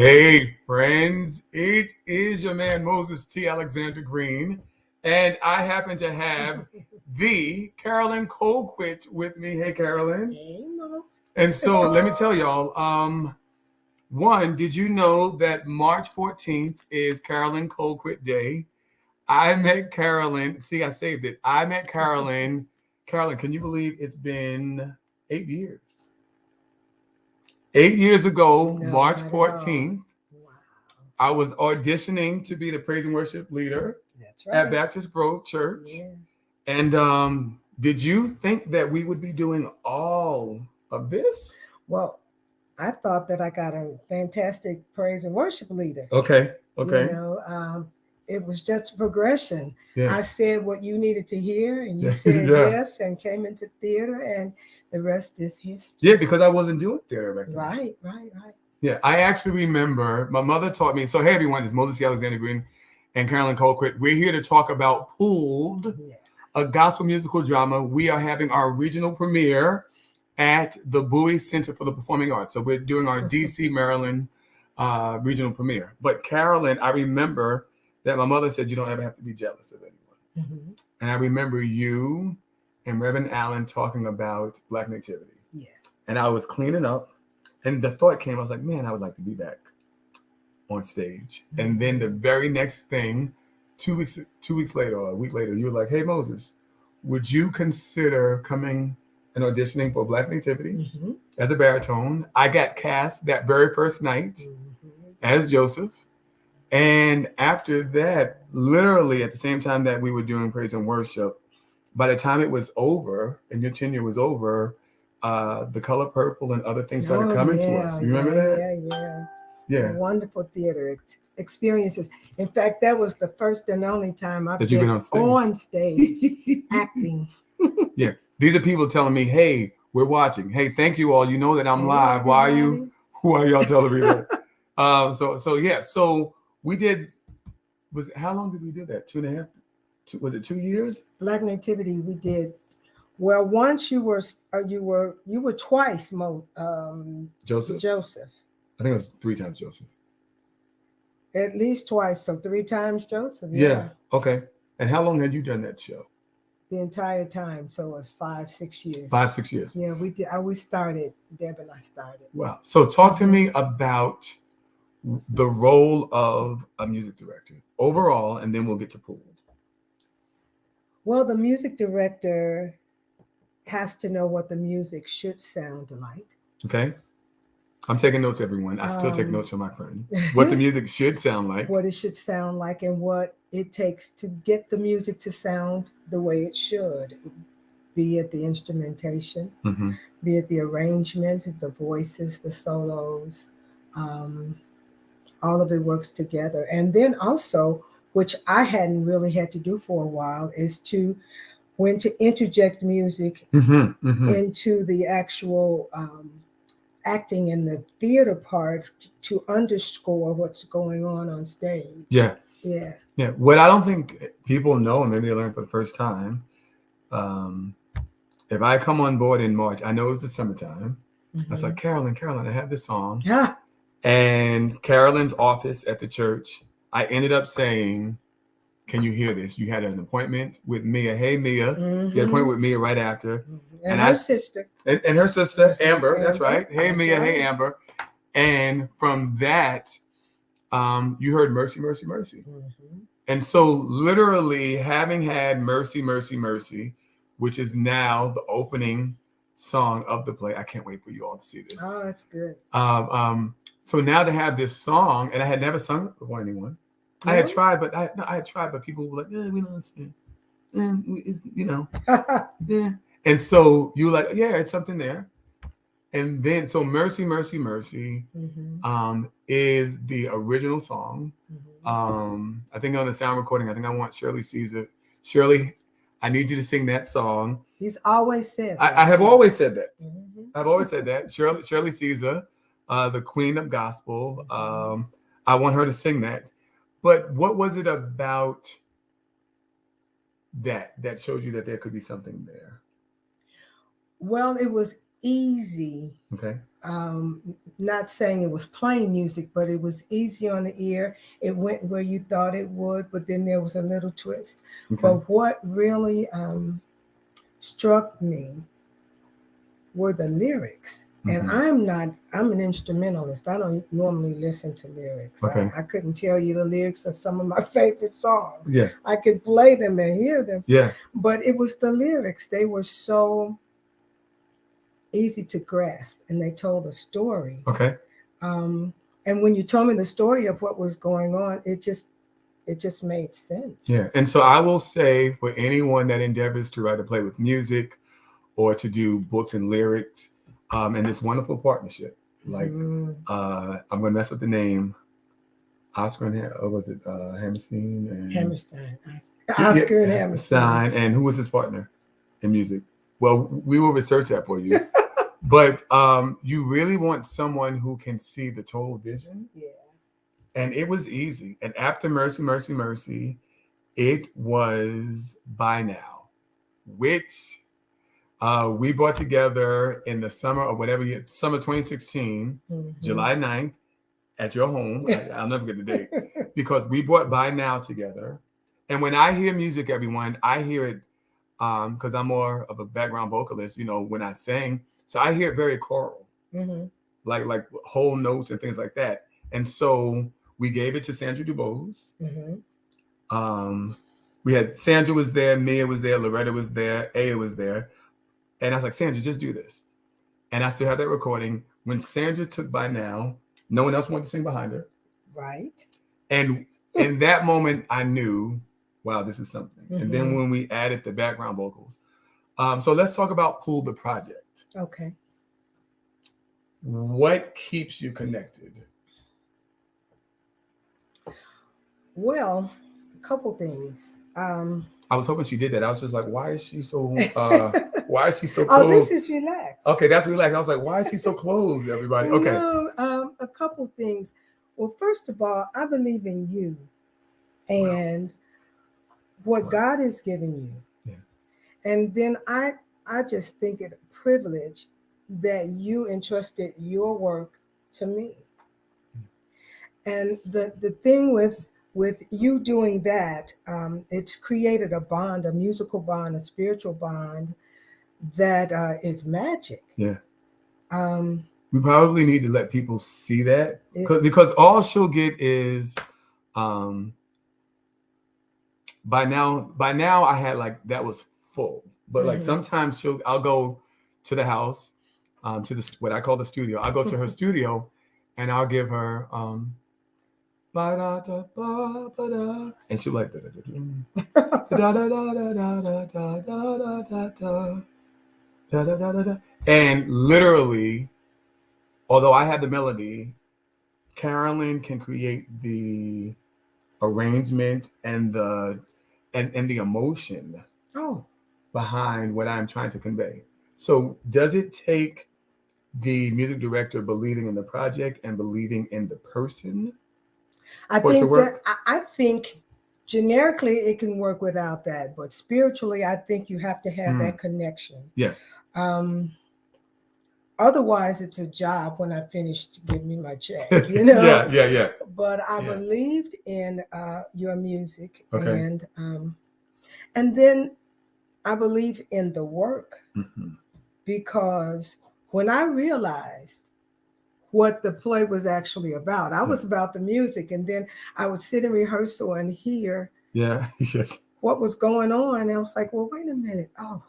Hey, friends, it is your man Moses T. Alexander Green, and I happen to have the Carolyn Colquitt with me. Hey, Carolyn. Hey, Mo. And so let me tell y'all, one, did you know that March 14th is Carolyn Colquitt Day? I met Carolyn. See, I saved it. I met Carolyn. Carolyn, can you believe it's been 8 years? 8 years ago, No, March not at 14th, Wow. I was auditioning to be the praise and worship leader That's at right. Baptist Grove Church. Yeah. And did you think that we would be doing all of this? Well, I thought that I got a fantastic praise and worship leader. Okay. You Okay. know, it was just a progression. Yeah. I said what you needed to hear, and you Yeah. said Yeah. yes, and came into theater, and the rest is history. Yeah, because I wasn't doing theater back then. Right. Yeah, I actually remember my mother taught me. So, hey, everyone, it's Moses Alexander Green and Carolyn Colquitt. We're here to talk about Pooled, Yeah. a gospel musical drama. We are having our regional premiere at the Bowie Center for the Performing Arts. So we're doing our DC, Maryland regional premiere. But Carolyn, I remember that my mother said you don't ever have to be jealous of anyone. Mm-hmm. And I remember you and Reverend Allen talking about Black Nativity. Yeah. And I was cleaning up, and the thought came, I was like, man, I would like to be back on stage. Mm-hmm. And then the very next thing, 2 weeks later or a week later, you were like, hey, Moses, would you consider coming and auditioning for Black Nativity Mm-hmm. as a baritone? I got cast that very first night Mm-hmm. as Joseph. And after that, literally at the same time that we were doing praise and worship, by the time it was over and your tenure was over, The Color Purple and other things started coming to us. You remember that? Yeah. Wonderful theater experiences. In fact, that was the first and only time I've That you've been on stage. acting. Yeah. These are people telling me, hey, we're watching. Hey, thank you all. You know that I'm Hey, live. Why everybody. are y'all telling me that? So we did, how long did we do that? 2.5, was it 2 years? Black Nativity we did. Well, once you were twice Joseph? Joseph. I think it was 3 times Joseph. At least twice, so 3 times Joseph. Yeah. Okay. And how long had you done that show? The entire time, so it was 5-6 years. 5-6 years. Yeah, we did. We started. Deb and I started. Wow. So talk to me about the role of a music director overall, and then we'll get to Pooled. Well, the music director has to know what the music should sound like. Okay. I'm taking notes, everyone. I still take notes from my friend. What the music should sound like. What it should sound like, and what it takes to get the music to sound the way it should. Be it the instrumentation, Mm-hmm. be it the arrangement, the voices, the solos. All of it works together. And then also, which I hadn't really had to do for a while, is when to interject music into the actual acting in the theater part to underscore what's going on stage. Yeah. What I don't think people know, and maybe they learn for the first time, if I come on board in March, I know it's the summertime. I was like, Carolyn, I have this song. Yeah. And Carolyn's office at the church, I ended up saying, can you hear this? You had an appointment with Mia. Hey, Mia. You had an appointment with Mia right after. And her sister. And her sister, Amber. That's right. Hey, That's Mia. right. Hey, Amber. And from that, you heard Mercy, Mercy, Mercy. Mm-hmm. And so literally having had Mercy, Mercy, Mercy, which is now the opening song of the play. I can't wait for you all to see this. Oh, that's good. So now to have this song, and I had never sung it before anyone. Really? I had tried, but people were like, we don't sing. Yeah. And so you were like, yeah, it's something there. And then, so Mercy, Mercy, Mercy is the original song. I think on the sound recording, I think I want Shirley Caesar. Shirley, I need you to sing that song. He's always said that. I have always said that. Mm-hmm. I've always said that. Shirley Caesar, the queen of gospel. I want her to sing that. But what was it about that showed you that there could be something there? Well, it was easy. Okay. Not saying it was plain music, but it was easy on the ear. It went where you thought it would, but then there was a little twist. Okay. But what really struck me were the lyrics. And I'm an instrumentalist. I don't normally listen to lyrics. Okay. I couldn't tell you the lyrics of some of my favorite songs. Yeah. I could play them and hear them. Yeah. But it was the lyrics. They were so easy to grasp, and they told a story. Okay. And when you told me the story of what was going on, it just made sense. Yeah. And so I will say, for anyone that endeavors to write a play with music or to do books and lyrics, and this wonderful partnership, like I'm gonna mess up the name, Oscar and was it Hammerstein and Hammerstein, Oscar and Hammerstein, and who was his partner in music? Well, we will research that for you. But you really want someone who can see the total vision. Yeah. And it was easy. And after Mercy, Mercy, Mercy, it was By Now, which we brought together in the summer of whatever year, summer 2016, July 9th, at your home. I'll never get the date, because we brought By Now together. And when I hear music, everyone, I hear it because I'm more of a background vocalist, when I sing. So I hear it very choral, like whole notes and things like that. And so we gave it to Sandra DuBose. We had Sandra was there, Mia was there, Loretta was there, Aya was there. And I was like, Sandra, just do this. And I still have that recording. When Sandra took By Now, no one else wanted to sing behind her. Right. And in that moment, I knew, wow, this is something. And then when we added the background vocals. So let's talk about Pull the Project. Okay. What keeps you connected? Well, a couple things. I was hoping she did that. I was just like, why is she so close? Oh, this is relaxed. Okay, that's relaxed. I was like, why is she so close, everybody? Okay. No, a couple things. Well, first of all, I believe in you and what God has given you. Yeah. And then I just think it a privilege that you entrusted your work to me. And the thing with you doing that, it's created a bond, a musical bond, a spiritual bond that is magic. Yeah. We probably need to let people see that because all she'll get is by now I had like that was full, but like sometimes I'll go to the house, to what I call the studio. I'll go to her studio and I'll give her and she'll like and literally, although I had the melody, Carolyn can create the arrangement and the emotion behind what I'm trying to convey. So does it take the music director believing in the project and believing in the person? I think generically it can work without that, but spiritually, I think you have to have that connection. Yes. Otherwise, it's a job when I finish to give me my check, Yeah. But I believed in your music, okay. And then I believe in the work because when I realized what the play was actually about, I was about the music, and then I would sit in rehearsal and hear what was going on. And I was like, well, wait a minute. Oh,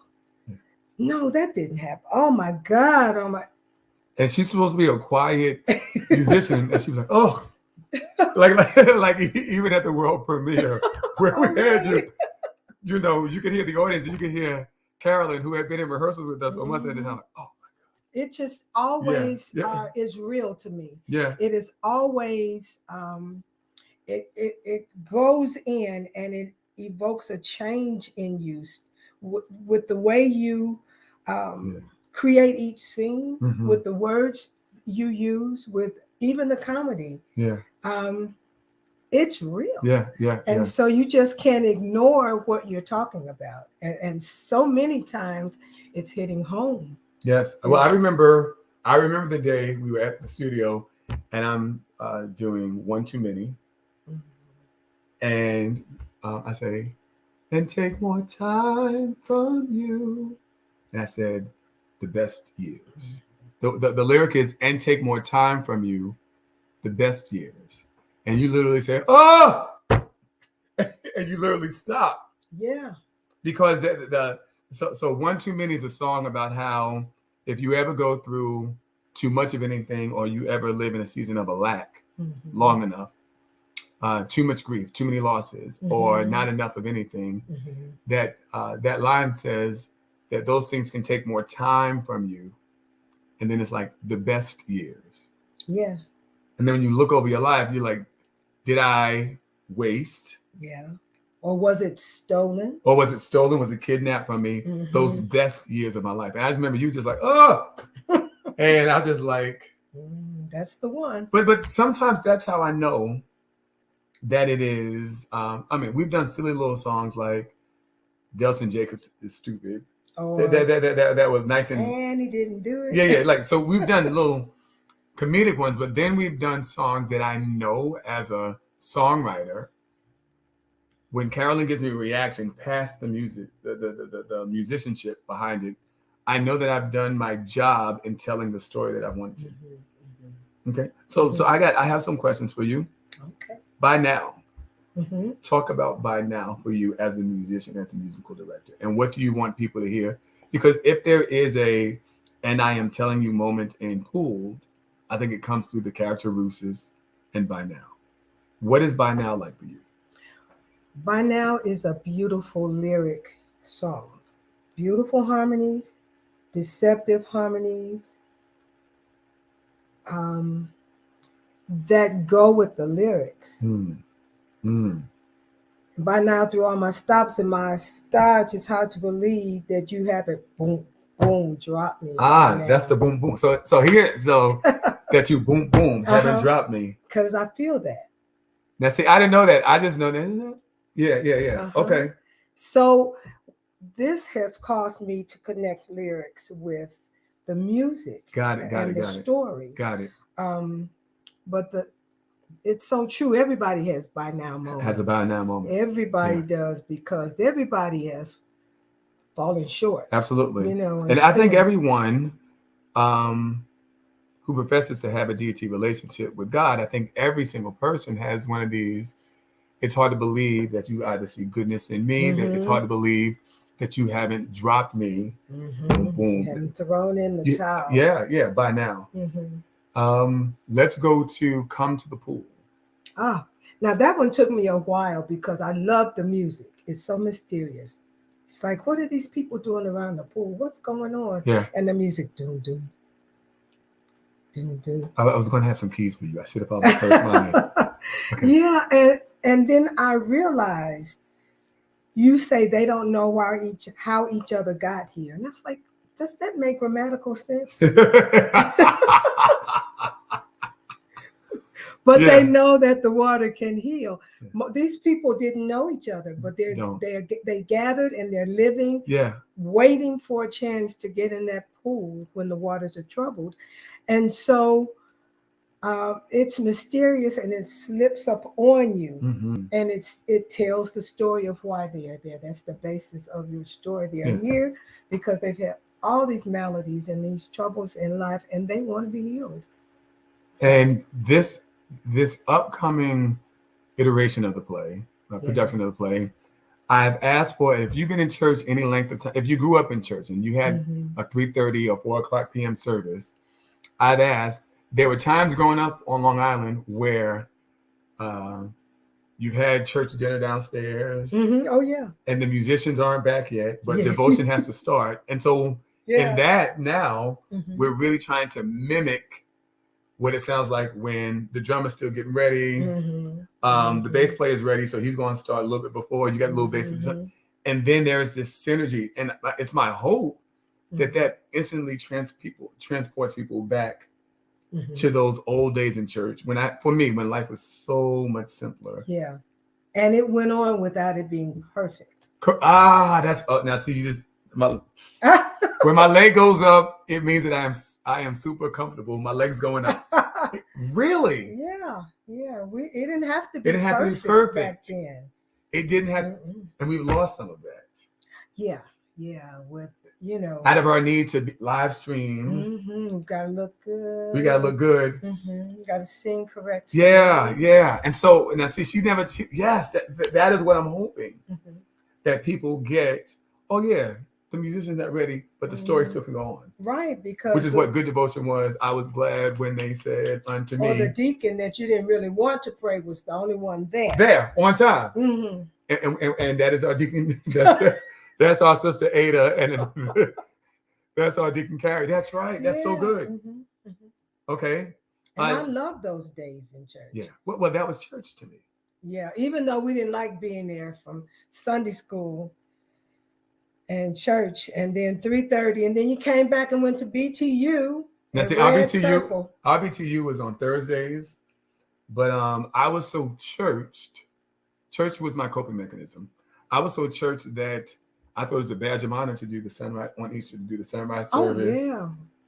no, that didn't happen. Oh my God. Oh my. And she's supposed to be a quiet musician. And she was like, oh, like even at the world premiere where we had you, you could hear the audience and you could hear Carolyn, who had been in rehearsals with us for months at a time. Like, oh. It just always is real to me. Yeah. It is always, it goes in and it evokes a change in you with the way you create each scene, with the words you use, with even the comedy. Yeah. It's real. Yeah. And so you just can't ignore what you're talking about. And so many times it's hitting home. Yes. Well, I remember the day we were at the studio, and I'm doing One Too Many, and I say, and take more time from you, and I said, the best years. The lyric is, and take more time from you, the best years, and you literally say, oh, and you literally stop. Yeah. Because so One Too Many is a song about how if you ever go through too much of anything, or you ever live in a season of a lack long enough, too much grief, too many losses, or not enough of anything, that that line says that those things can take more time from you, and then it's like the best years. Yeah. And then when you look over your life, you're like, did I waste? Yeah. Or was it stolen? Or was it stolen? Was it kidnapped from me? Those best years of my life. And I just remember you just like, oh, and I was just like, that's the one. But sometimes that's how I know that it is. I mean, we've done silly little songs like Delson Jacobs is Stupid. Oh, that was nice, and he didn't do it. Yeah. Like, so we've done little comedic ones, but then we've done songs that I know as a songwriter, when Carolyn gives me a reaction past the music, the musicianship behind it, I know that I've done my job in telling the story that I wanted to. Okay, so I have some questions for you. Okay. By now, talk about by now for you as a musician, as a musical director, and what do you want people to hear? Because if there is a "and I am telling you" moment in Pooled, I think it comes through the character Rooses and By Now. What is By Now like for you? By Now is a beautiful lyric song. Beautiful harmonies, deceptive harmonies that go with the lyrics. By now, through all my stops and my starts, it's hard to believe that you haven't boom, boom, drop me. That's the boom, boom. So that you boom, boom, haven't dropped me. Because I feel that. Now, see, I didn't know that. I just know that. Yeah. Okay. So this has caused me to connect lyrics with the music. Got it. Story. Got it. But it's so true. Everybody has by now moments. Has a by now moment. Everybody does, because everybody has fallen short. Absolutely. You know, and I think everyone who professes to have a deity relationship with God, I think every single person has one of these. It's hard to believe that you either see goodness in me, that it's hard to believe that you haven't dropped me. Boom, boom. You haven't thrown in the towel. Yeah, by now. Let's go to Come to the Pool. Now that one took me a while because I love the music. It's so mysterious. It's like, what are these people doing around the pool? What's going on? Yeah. And the music, doom, doom. Doom, doom. I was going to have some keys for you. I should have probably first mine. Okay. Yeah, and then I realized you say they don't know how each other got here. And I was like, does that make grammatical sense? But they know that the water can heal. These people didn't know each other, but they gathered and they're living, waiting for a chance to get in that pool when the waters are troubled. And so it's mysterious and it slips up on you. And it tells the story of why they are there. That's the basis of your story. They are here because they've had all these maladies and these troubles in life, and they want to be healed. So, and this upcoming iteration of the play, production of the play, I've asked for it. If you've been in church any length of time, if you grew up in church and you had a 3:30 or 4 o'clock p.m. service, I've asked. There were times growing up on Long Island where you've had church dinner downstairs. Oh, yeah. And the musicians aren't back yet, but devotion has to start. And so in that now, we're really trying to mimic what it sounds like when the drummer's still getting ready. The bass player is ready, so he's going to start a little bit before. You got a little bass. And then there's this synergy. And it's my hope that instantly transports people back to those old days in church. When life was so much simpler. Yeah. And it went on without it being perfect. That's now see, you just When my leg goes up, it means that I am super comfortable. My leg's going up. Really? Yeah. It didn't have to be. It didn't have to be back perfect. then. It didn't have, and we've lost some of that. Yeah. With out of our need to live stream, we gotta look good. We gotta look good. We gotta sing correctly. Yeah. And so, now see, yes, that is what I'm hoping that people get. Oh yeah, the musician's not ready, but the story still can go on. Right, because which is what Good Devotion was. I was glad when they said unto me. Or the deacon that you didn't really want to pray was the only one there. There, on time. And that is our deacon. That's our sister Ada, and that's our deacon Carrie. That's right. That's so good. Okay. And I love those days in church. Yeah. Well, that was church to me. Yeah. Even though we didn't like being there from Sunday school and church, and then 3:30, and then you came back and went to BTU. Now see, RBTU was on Thursdays, but I was so churched. Church was my coping mechanism. I was so churched that I thought it was a badge of honor to do the sunrise on Easter, to do the sunrise service,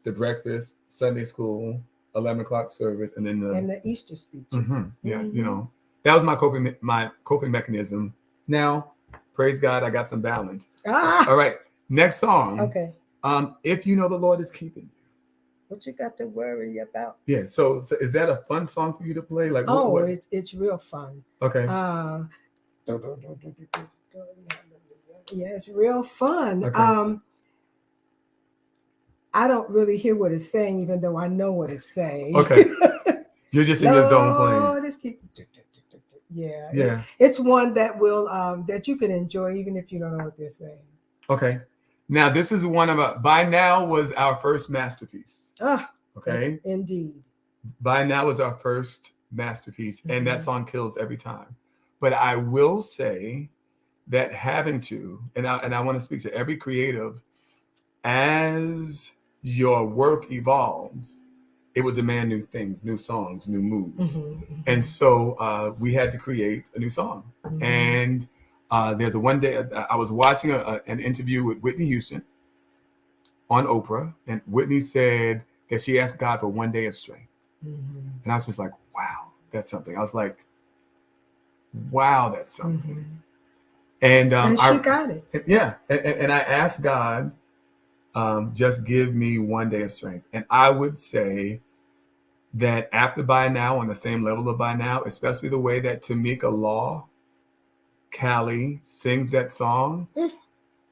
the breakfast, Sunday school, 11 o'clock service, and then the Easter speeches. Yeah, that was my coping mechanism. Now, praise God, I got some balance. All right, next song. Okay. If you know the Lord is keeping you. What you got to worry about? Yeah. So is that a fun song for you to play? Like, what? It's real fun. Okay. Yeah, it's real fun. Okay. I don't really hear what it's saying, even though I know what it's saying. Okay. You're just in your zone playing. Yeah. It's one that will that you can enjoy even if you don't know what they're saying. Okay. Now this is one of By Now was our first masterpiece. Okay. Indeed. By Now was our first masterpiece, and that song kills every time. But I will say that having to, and I want to speak to every creative, as your work evolves, it will demand new things, new songs, new moves. And so we had to create a new song. And there's one day I was watching an interview with Whitney Houston on Oprah, and Whitney said that she asked God for one day of strength. And I was just like, wow, that's something. I was like, wow, that's something. And she got it. Yeah. And I asked God, just give me one day of strength. And I would say that after By Now, on the same level of By Now, especially the way that Tamika Law, Callie sings that song.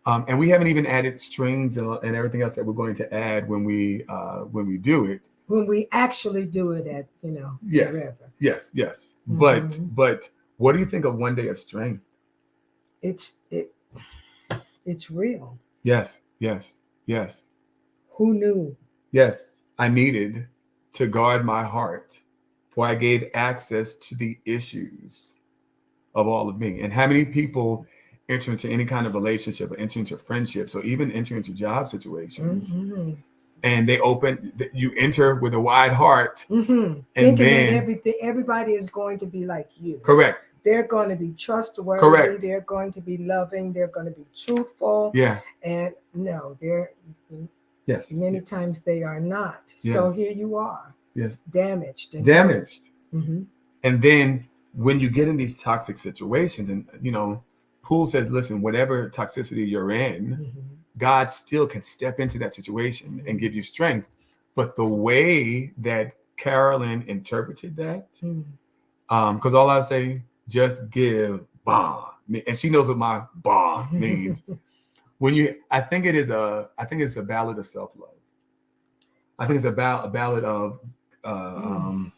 And we haven't even added strings and everything else that we're going to add when we do it. When we actually do it at, wherever. Yes. But what do you think of One Day of Strength? It's real. Yes. Who knew? Yes, I needed to guard my heart, for I gave access to the issues of all of me. And how many people enter into any kind of relationship or enter into friendships or even enter into job situations, and you enter with a wide heart, and thinking that everybody is going to be like you. Correct. They're going to be trustworthy. Correct. They're going to be loving. They're going to be truthful. Yeah. And no, they're many times they are not. Yes. So here you are. Yes. Damaged. And then when you get in these toxic situations, and Poole says, listen, whatever toxicity you're in, God still can step into that situation and give you strength. But the way that Carolyn interpreted that, because all I would say, just give bah, and she knows what my bah means. I think it's a ballad of self-love. I think it's a ballad of you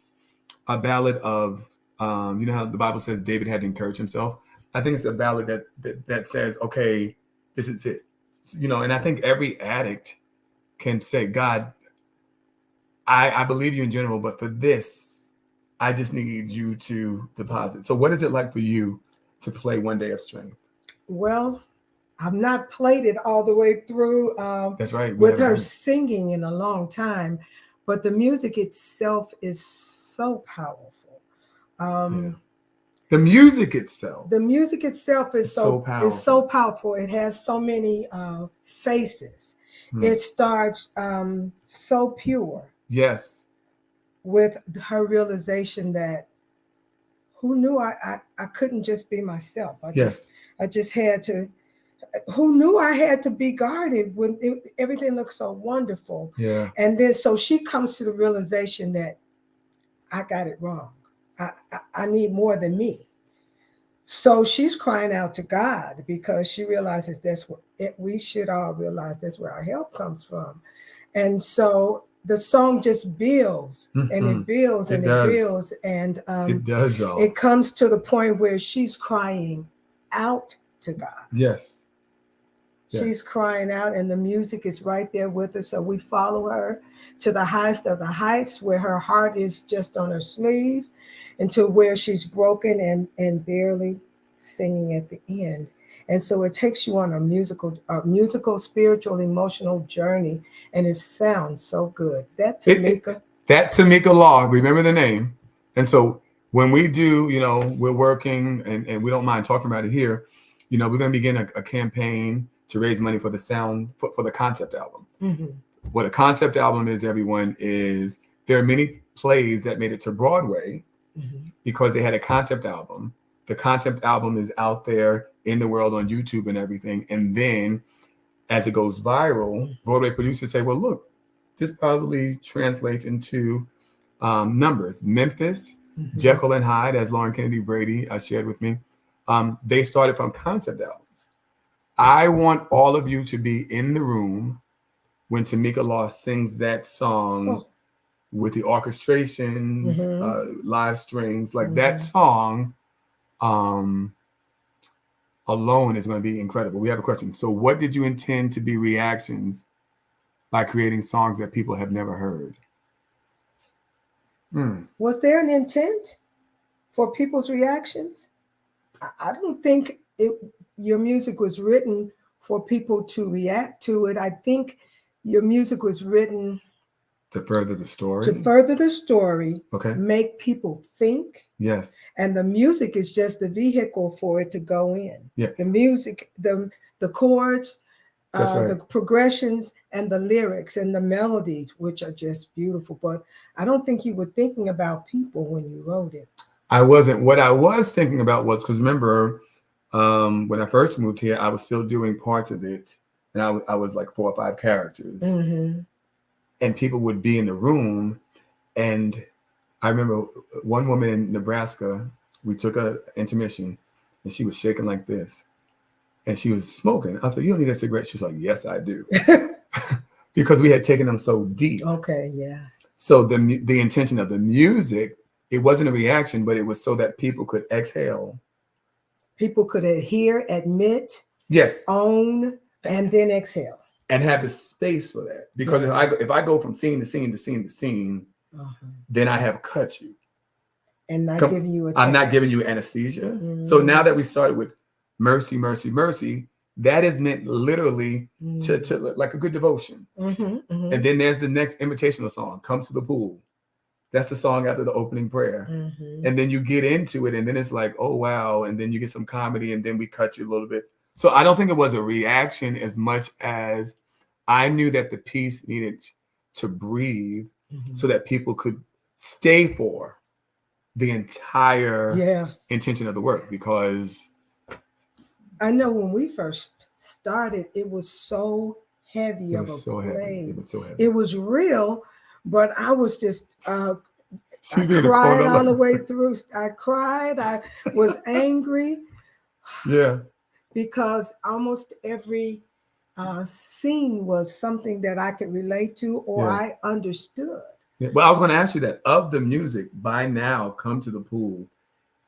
know how the Bible says David had to encourage himself. I think it's a ballad that says, okay, this is it. And I think every addict can say, God, I believe you in general, but for this, I just need you to deposit. So what is it like for you to play One Day of Strength? Well, I've not played it all the way through. That's right. With her singing in a long time, but the music itself is so powerful. The music itself is so powerful. It has so many faces. It starts so pure. Yes. With her realization that who knew I couldn't just be myself. I just had to. Who knew I had to be guarded when everything looked so wonderful? Yeah. And then so she comes to the realization that I got it wrong. I need more than me. So she's crying out to God because she realizes that's what we should all realize that's where our help comes from. And so the song just builds and it builds and it builds. And it does, y'all. It comes to the point where she's crying out to God. Yes. She's crying out and the music is right there with her. So we follow her to the highest of the heights where her heart is just on her sleeve and to where she's broken and barely singing at the end. And so it takes you on a musical, spiritual, emotional journey, and it sounds so good. That Tamika Law, remember the name. And so when we do, we're working and we don't mind talking about it here, we're going to begin a campaign to raise money for the sound, for the concept album. What a concept album is, everyone, is there are many plays that made it to Broadway because they had a concept album. The concept album is out there in the world on YouTube and everything. And then as it goes viral, Broadway producers say, well, look, this probably translates into numbers. Memphis, Jekyll and Hyde, as Lauren Kennedy Brady shared with me, they started from concept albums. I want all of you to be in the room when Tamika Law sings that song with the orchestrations, live strings, like that song alone is going to be incredible. We have a question. So what did you intend to be reactions by creating songs that people have never heard? Was there an intent for people's reactions? I don't think your music was written for people to react to it. I think your music was written to further the story. Okay. Make people think. Yes. And the music is just the vehicle for it to go in. Yeah. The music, the chords, the progressions, and the lyrics and the melodies, which are just beautiful. But I don't think you were thinking about people when you wrote it. I wasn't. What I was thinking about was, because remember, when I first moved here, I was still doing parts of it, and I was like 4 or 5 characters, and people would be in the room, and I remember one woman in Nebraska. We took an intermission, and she was shaking like this, and she was smoking. I said, "You don't need a cigarette?" She's like, "Yes, I do," because we had taken them so deep. Okay, yeah. So the intention of the music, it wasn't a reaction, but it was so that people could exhale. People could adhere, admit, yes, own, and then exhale. And have the space for that. Because if I go from scene to scene to scene to scene, then I have cut you. And not giving you a chance. I'm not giving you anesthesia. So now that we started with mercy, mercy, mercy, that is meant literally to like a good devotion. And then there's the next invitational song, Come to the Pool. That's the song after the opening prayer. And then you get into it and then it's like, oh, wow. And then you get some comedy and then we cut you a little bit. So I don't think it was a reaction as much as I knew that the piece needed to breathe so that people could stay for the entire intention of the work. Because I know when we first started, it was so heavy of a play. It was so heavy. It was real. But I was just, I cried all the way through. I cried. I was angry. Yeah. Because almost every scene was something that I could relate to or I understood. Yeah. Well, I was going to ask you that. Of the music, by now, Come to the Pool,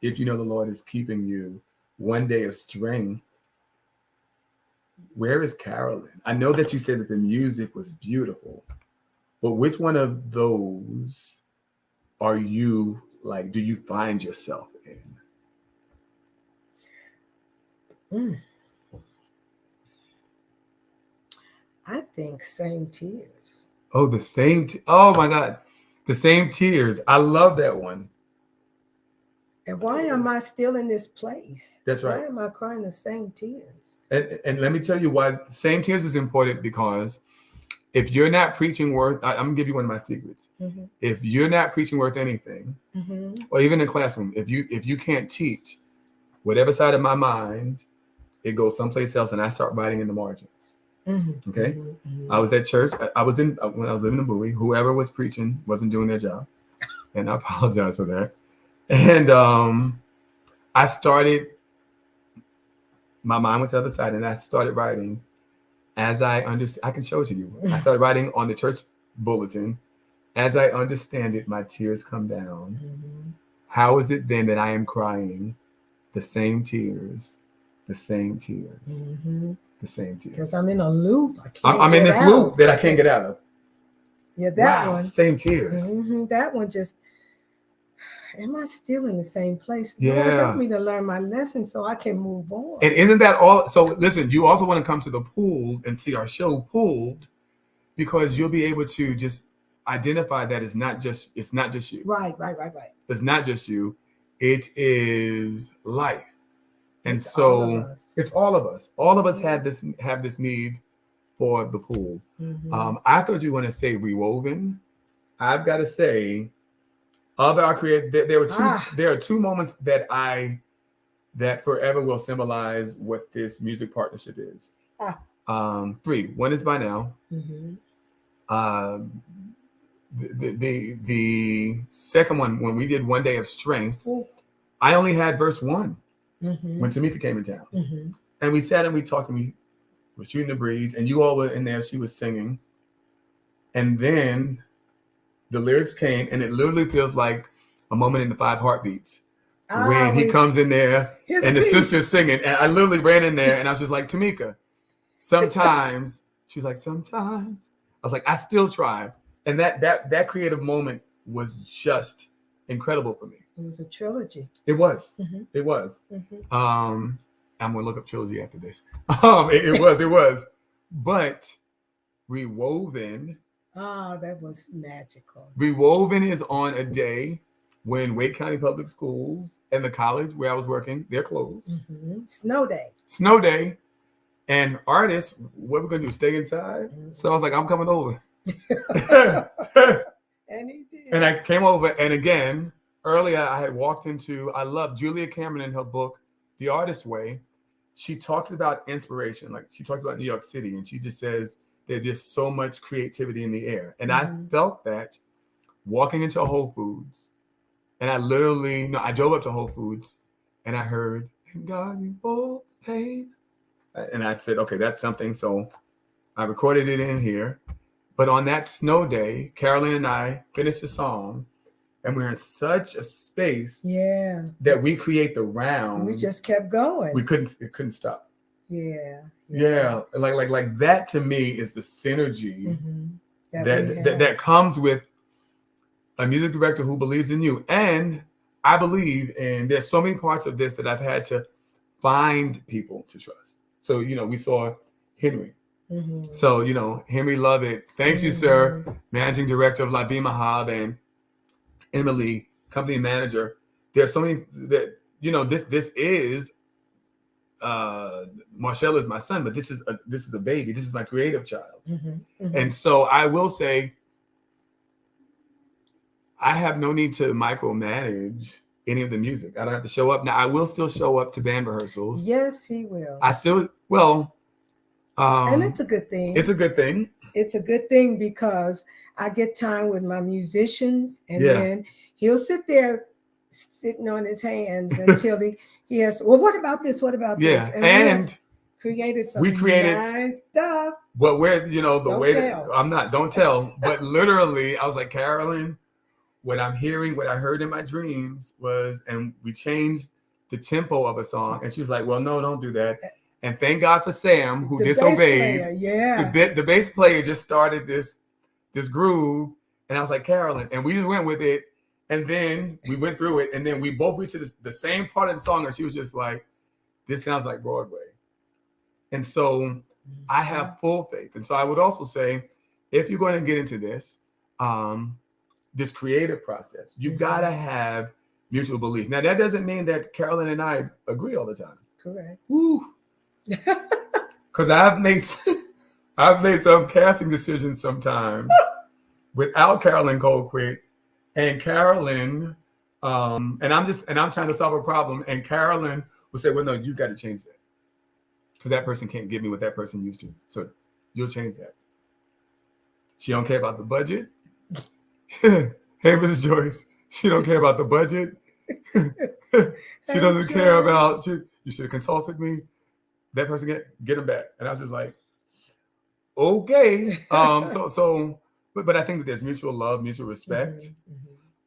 if you know the Lord is keeping you, One Day of Strength, where is Carolyn? I know that you said that the music was beautiful. But which one of those are you like, do you find yourself in? I think Same Tears. Oh, the same. Oh my God. The Same Tears. I love that one. And why am I still in this place? That's right. Why am I crying the same tears? And let me tell you why Same Tears is important, because if you're not preaching worth, I'm gonna give you one of my secrets. Mm-hmm. If you're not preaching worth anything, Mm-hmm. or even in the classroom, if you can't teach, whatever side of my mind, it goes someplace else, and I start writing in the margins. Mm-hmm. Okay, Mm-hmm. I was at church. I was in when I was living in Bowie. Whoever was preaching wasn't doing their job, and I apologize for that. And I started. My mind went to the other side, and I started writing. As I understand, I can show it to you. I started writing on the church bulletin. As I understand it, my tears come down. Mm-hmm. How is it then that I am crying the same tears, the same tears, Mm-hmm. the same tears? Because I'm in a loop. I'm in this loop that I can't get out of. Yeah, that wow, one. Same tears. Mm-hmm. That one just. Am I still in the same place? Yeah. Lord, help me to learn my lesson so I can move on. And isn't that all? So listen, you also want to come to the pool and see our show Pooled, because you'll be able to just identify that it's not just you. Right. It's not just you. It is life. And It's so all of us. it's all of us. All of us have this need for the pool. Mm-hmm. I thought you were going to say rewoven. I've got to say, of our creative, there are two moments that forever will symbolize what this music partnership is. Three. One is By Now. Mm-hmm. The second one, when we did One Day of Strength, I only had verse 1 when Tamika came in town. Mm-hmm. And we sat and we talked, and we were shooting the breeze, and you all were in there. She was singing. And then the lyrics came, and it literally feels like a moment in the 5 Heartbeats. When he comes in there and the sister's singing. And I literally ran in there, and I was just like, Tamika, sometimes. She's like, sometimes. I was like, I still try. And that creative moment was just incredible for me. It was a trilogy. It was. Mm-hmm. It was. Mm-hmm. I'm gonna look up trilogy after this. It was. But Rewoven. That was magical. Rewoven is on a day when Wake County Public Schools and the college where I was working, they're closed. Mm-hmm. Snow day. And artists, what we're gonna do? Stay inside. Mm-hmm. So I was like, I'm coming over. And he did. And I came over, and again, earlier I had walked into, I love Julia Cameron in her book, The Artist's Way. She talks about inspiration. Like, she talks about New York City, and she just says there's just so much creativity in the air. And I felt that walking into Whole Foods. And I drove up to Whole Foods, and I heard, "And God, you both pain." And I said, okay, that's something. So I recorded it in here. But on that snow day, Carolyn and I finished the song, and we're in such a space that we create the round. We just kept going. It couldn't stop. Yeah. Like that to me is the synergy that comes with a music director who believes in you. And I believe, and there's so many parts of this that I've had to find people to trust. So, we saw Henry. Mm-hmm. So, Henry Lovett, thank you, sir, managing director of La Vie Mahab, and Emily, company manager. There's so many that, this is, Marshall is my son, but this is a baby. This is my creative child. Mm-hmm. Mm-hmm. And so I will say, I have no need to micromanage any of the music. I don't have to show up. Now, I will still show up to band rehearsals. Yes, he will. And it's a good thing. It's a good thing. It's a good thing because I get time with my musicians, and then he'll sit there sitting on his hands until he has to, well, what about this? What about this? And we created nice stuff. But where, don't tell. But literally, I was like, Carolyn, what I'm hearing, what I heard in my dreams was, and we changed the tempo of a song. And she was like, well, no, don't do that. And thank God for Sam, who disobeyed. The bass player just started this groove. And I was like, Carolyn, and we just went with it. And then we went through it. And then we both reached the same part of the song. And she was just like, this sounds like Broadway. And so I have full faith. And so I would also say, if you're going to get into this creative process, you got to have mutual belief. Now, that doesn't mean that Carolyn and I agree all the time. Correct. Woo. Because I've made I've made some casting decisions sometimes without Carolyn Colquitt, and Carolyn, and I'm trying to solve a problem, and Carolyn will say, "Well, no, you got to change that because that person can't give me what that person used to. So you'll change that." She don't care about the budget. Hey, Mrs. Joyce, she don't care about the budget. She doesn't care about. You should have consulted me. That person get him back, and I was just like, okay. But I think that there's mutual love, mutual respect,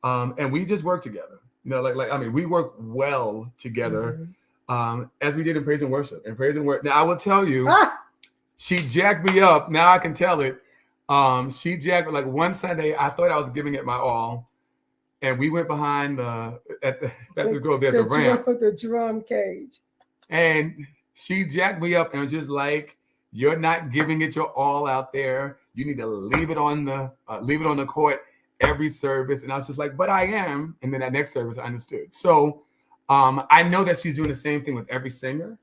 and we just work together. You know, I mean, we work well together, as we did in praise and worship. In praise and worship. Now I will tell you, she jacked me up. Now I can tell it. She jacked like one Sunday. I thought I was giving it my all, and we went behind at the Grove. There's a ramp, the drum cage, and she jacked me up and was just like, "You're not giving it your all out there. You need to leave it on the court every service." And I was just like, "But I am." And then that next service, I understood. So I know that she's doing the same thing with every singer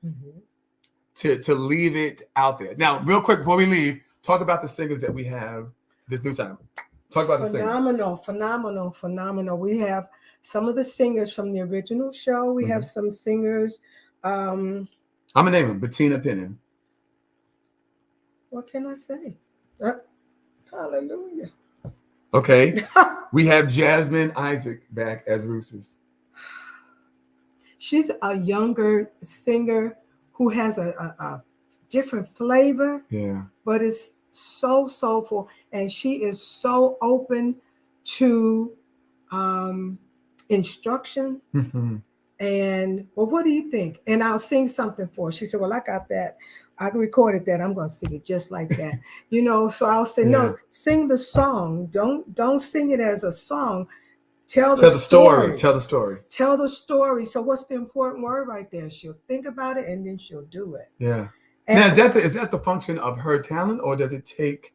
to leave it out there. Now, real quick before we leave, talk about the singers that we have this new time. Talk about the singers. Phenomenal. We have some of the singers from the original show. We have some singers. I'm gonna name them. Bettina Pennon. What can I say? Hallelujah. Okay. We have Jasmine Isaac back as Rooses. She's a younger singer who has a different flavor. Yeah. But it's so soulful, and she is so open to instruction. And well, what do you think? And I'll sing something for her. She said, "Well, I got that. I recorded that. I'm going to sing it just like that." You know, so I'll say, "No, sing the song. Don't sing it as a song. Tell the story. Tell the story. Tell the story." So what's the important word right there? She'll think about it and then she'll do it. Yeah. And now, is that the function of her talent, or does it take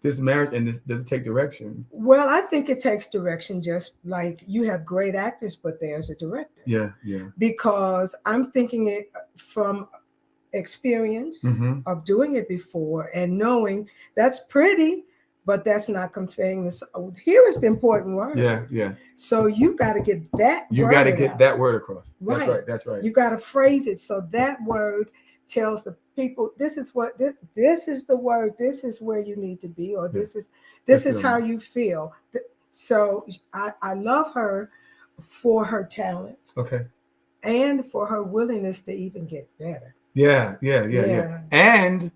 this marriage and does it take direction? Well, I think it takes direction, just like you have great actors, but there's a director. Yeah. Because I'm thinking it from experience of doing it before and knowing that's pretty, but that's not conveying this. Here is the important word. Yeah. So you got to get that. You got to get that word across. Right. That's right. You got to phrase it so that word tells the people this is the word. This is where you need to be, or this is how you feel. So I love her for her talent. Okay. And for her willingness to even get better. Yeah. And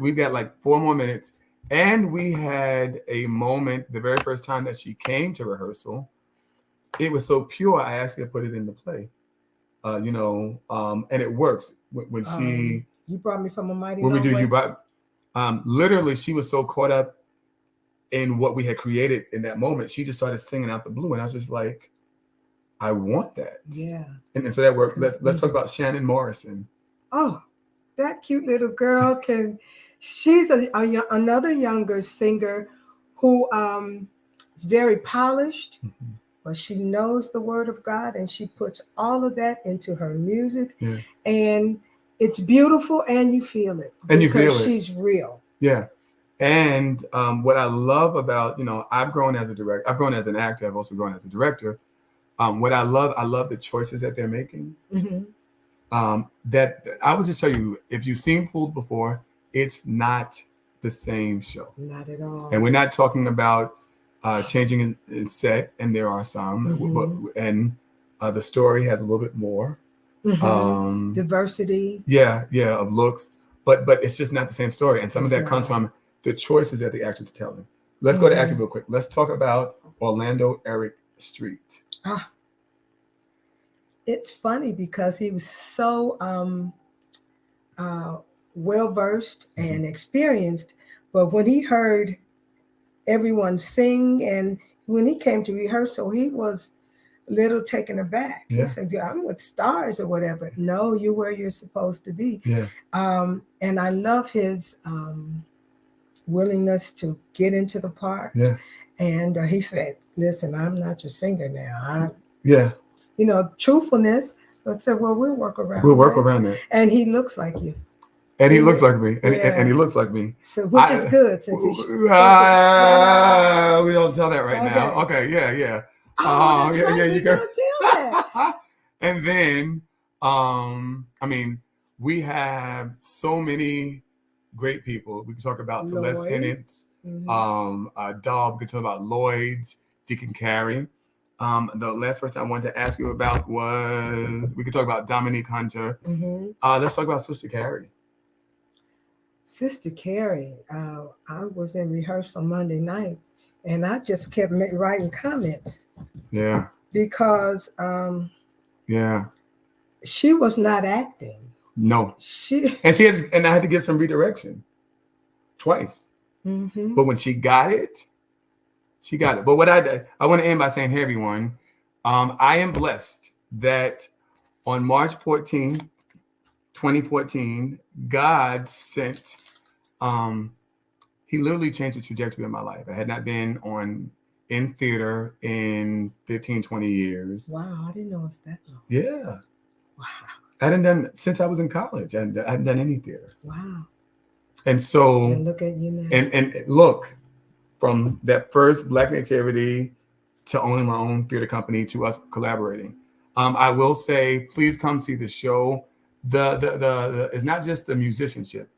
we got like 4 more minutes. And we had a moment the very first time that she came to rehearsal. It was so pure, I actually put it in the play. And it works. When she... You brought me from a mighty long way. You brought... literally, she was so caught up in what we had created in that moment. She just started singing out the blue. And I was just like, I want that. Yeah. And so that worked. Let's talk about Shannon Morrison. Oh, that cute little girl she's another younger singer who is very polished, but she knows the word of God, and she puts all of that into her music. Yeah. And it's beautiful, and you feel it. And you feel it. She's real. Yeah. And what I love about, I've grown as a director. I've grown as an actor. I've also grown as a director. What I love the choices that they're making. That I would just tell you, if you've seen Pulled before, it's not the same show. Not at all. And we're not talking about changing in set, and there are some, and the story has a little bit more diversity. Yeah, of looks, but it's just not the same story. And some of that comes from the choices that the actors are telling. Let's go to acting real quick. Let's talk about Orlando Eric Street. It's funny because he was so well-versed and experienced, but when he heard everyone sing and when he came to rehearsal, he was a little taken aback. He said, "I'm with stars or whatever." No, you're where you're supposed to be. And I love his willingness to get into the part. And he said, "Listen, I'm not your singer now." Truthfulness. But said, "Well, we'll work around. We'll work around that." And he looks like you. And he looks like me. And, Yeah. and he looks like me. So which is good since it's we don't tell that right now. Okay, yeah. Oh, that's right. yeah, We you don't tell that. And then I mean, we have so many great people. We can talk about Celeste Lloyd. Hennitz, Dahl, we can talk about Lloyd's, Deacon Carey. The last person I wanted to ask you about was, we could talk about Dominique Hunter. Let's talk about Sister Carrie. Sister Carrie, I was in rehearsal Monday night, and I just kept writing comments. Yeah. Because yeah, she was not acting. No. And I had to give some redirection twice. But when she got it, she got it. But what I want to end by saying, hey, everyone, I am blessed that on March 14, 2014, God sent, he literally changed the trajectory of my life. I had not been in theater in 15, 20 years. Wow, I didn't know it was that long. Yeah. Wow. I hadn't done, since I was in college, I hadn't done any theater. Wow. And so, and look at you now. And look, from that first Black Nativity to owning my own theater company to us collaborating. I will say, please come see the show. The it's not just the musicianship,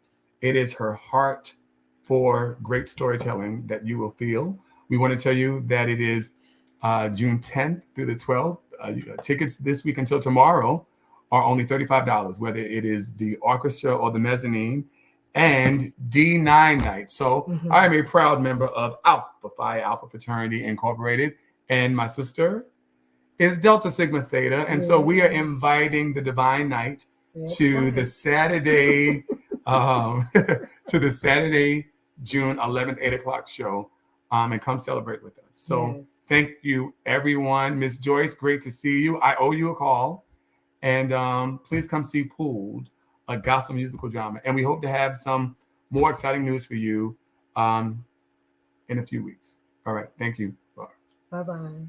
it is her heart for great storytelling that you will feel. We want to tell you that it is June 10th through the 12th. Tickets this week until tomorrow are only $35, whether it is the orchestra or the mezzanine, and D9 night. So I am a proud member of Alpha Phi Alpha Fraternity Incorporated, and my sister is Delta Sigma Theta, and so we are inviting the Divine Night to the Saturday, to the Saturday, June 11th, 8 o'clock show, and come celebrate with us. So thank you, everyone. Miss Joyce, great to see you. I owe you a call, and please come see Pooled, a gospel musical drama. And we hope to have some more exciting news for you in a few weeks. All right. Thank you. Bye. Bye-bye.